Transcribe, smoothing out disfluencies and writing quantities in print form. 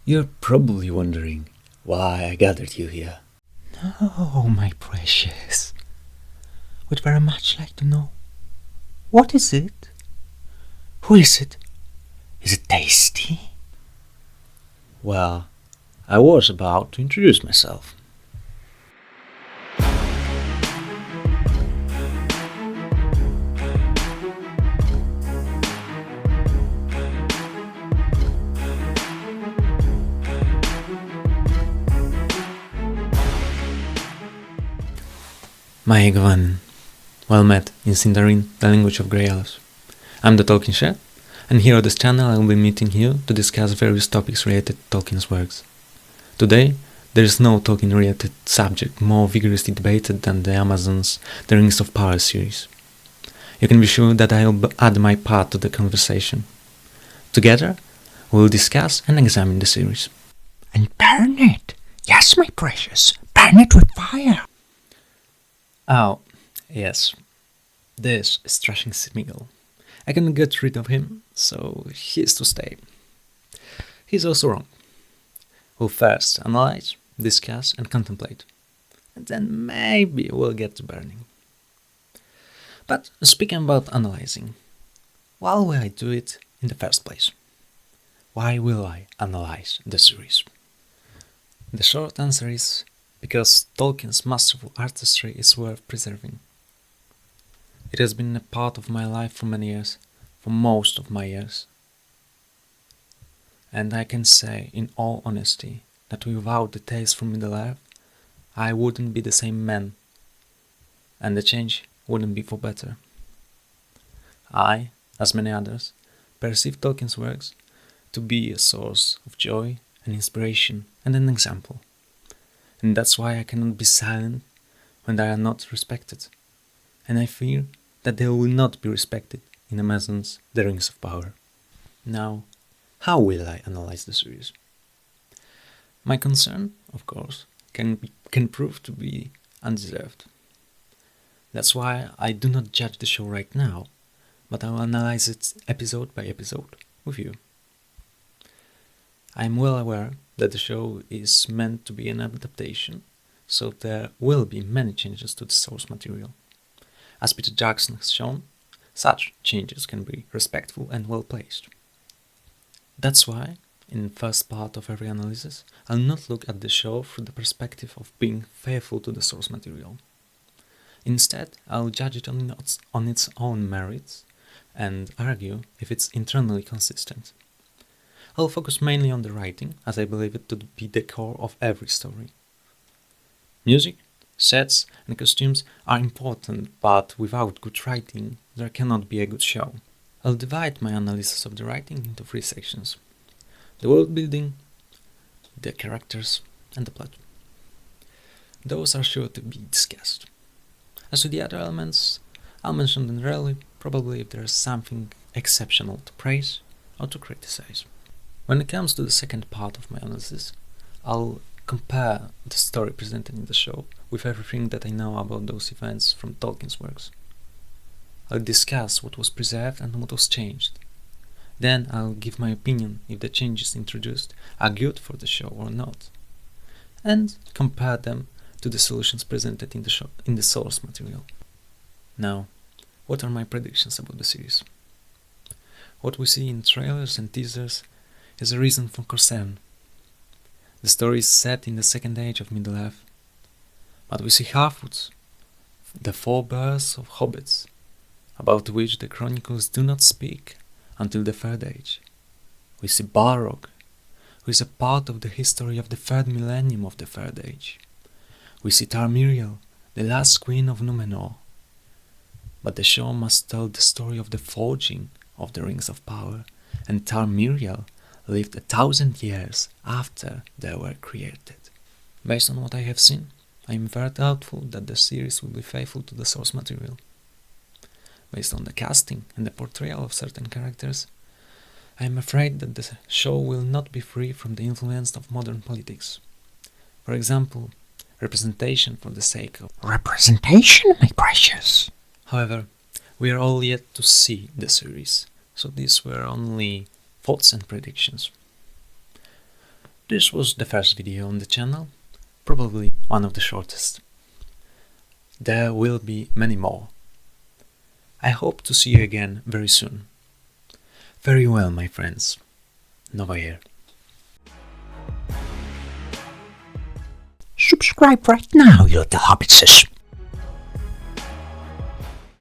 You're probably wondering why I gathered you here. Oh, my precious. Would very much like to know. What is it? Who is it? Is it tasty? Well, I was about to introduce myself. Maegvan. Well met in Sindarin, the language of Grey Elves. I'm the Tolkien Chef, and here on this channel I will be meeting you to discuss various topics related to Tolkien's works. Today, there is no Tolkien-related subject more vigorously debated than the Amazon's The Rings of Power series. You can be sure that I will add my part to the conversation. Together, we will discuss and examine the series. And burn it! Yes, my precious, burn it with fire! Oh, yes. This is Trashing Smeagol. I can get rid of him, so he is to stay. He's also wrong. We'll first analyze, discuss and contemplate, and then maybe we'll get to burning. But speaking about analyzing, why will I do it in the first place? Why will I analyze the series? The short answer is because Tolkien's masterful artistry is worth preserving. It has been a part of my life for many years, for most of my years. And I can say, in all honesty, that without the Tales from Middle-earth, I wouldn't be the same man, and the change wouldn't be for better. I, as many others, perceive Tolkien's works to be a source of joy and inspiration and an example. And that's why I cannot be silent when they are not respected. And I fear that they will not be respected in Amazon's The Rings of Power. Now, how will I analyze the series? My concern, of course, can prove to be undeserved. That's why I do not judge the show right now, but I will analyze it episode by episode with you. I am well aware that the show is meant to be an adaptation, so there will be many changes to the source material. As Peter Jackson has shown, such changes can be respectful and well placed. That's why, in the first part of every analysis, I'll not look at the show through the perspective of being faithful to the source material. Instead, I'll judge it on its own merits and argue if it's internally consistent. I'll focus mainly on the writing, as I believe it to be the core of every story. Music, sets and costumes are important, but without good writing, there cannot be a good show. I'll divide my analysis of the writing into 3 sections: the world building, the characters, and the plot. Those are sure to be discussed. As to the other elements, I'll mention them rarely, probably if there is something exceptional to praise or to criticize. When it comes to the second part of my analysis, I'll compare the story presented in the show with everything that I know about those events from Tolkien's works. I'll discuss what was preserved and what was changed. Then I'll give my opinion if the changes introduced are good for the show or not, and compare them to the solutions presented in the source material. Now, what are my predictions about the series? What we see in trailers and teasers is a reason for concern. The story is set in the second age of Middle-earth, but we see Harfoots, the forebears of hobbits, about which the chronicles do not speak until the Third Age. We see Balrog, who is a part of the history of the third millennium of the Third Age. We see Tarmiriel, the last queen of Númenor. But the show must tell the story of the forging of the Rings of Power, and Tarmiriel lived 1,000 years after they were created. Based on what I have seen, I am very doubtful that the series will be faithful to the source material. Based on the casting and the portrayal of certain characters, I am afraid that the show will not be free from the influence of modern politics. For example, representation for the sake of representation, my precious. However, we are all yet to see the series, so these were only thoughts and predictions. This was the first video on the channel, probably one of the shortest. There will be many more. I hope to see you again very soon. Very well, my friends. Nova here. Subscribe right now, you little hobbitses.